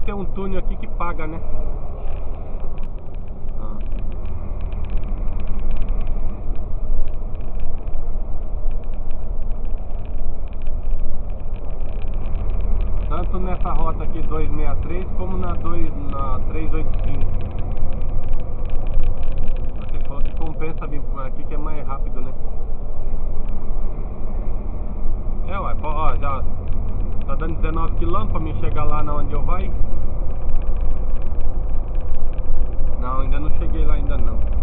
ter um túnel aqui que paga, né? Tanto nessa rota aqui 263 como na 385. Ele falou que compensa vir por aqui, que é mais rápido, né? É, ué, ó, já tá dando 19 km pra mim chegar lá na onde eu vai. Não, ainda não cheguei lá ainda não.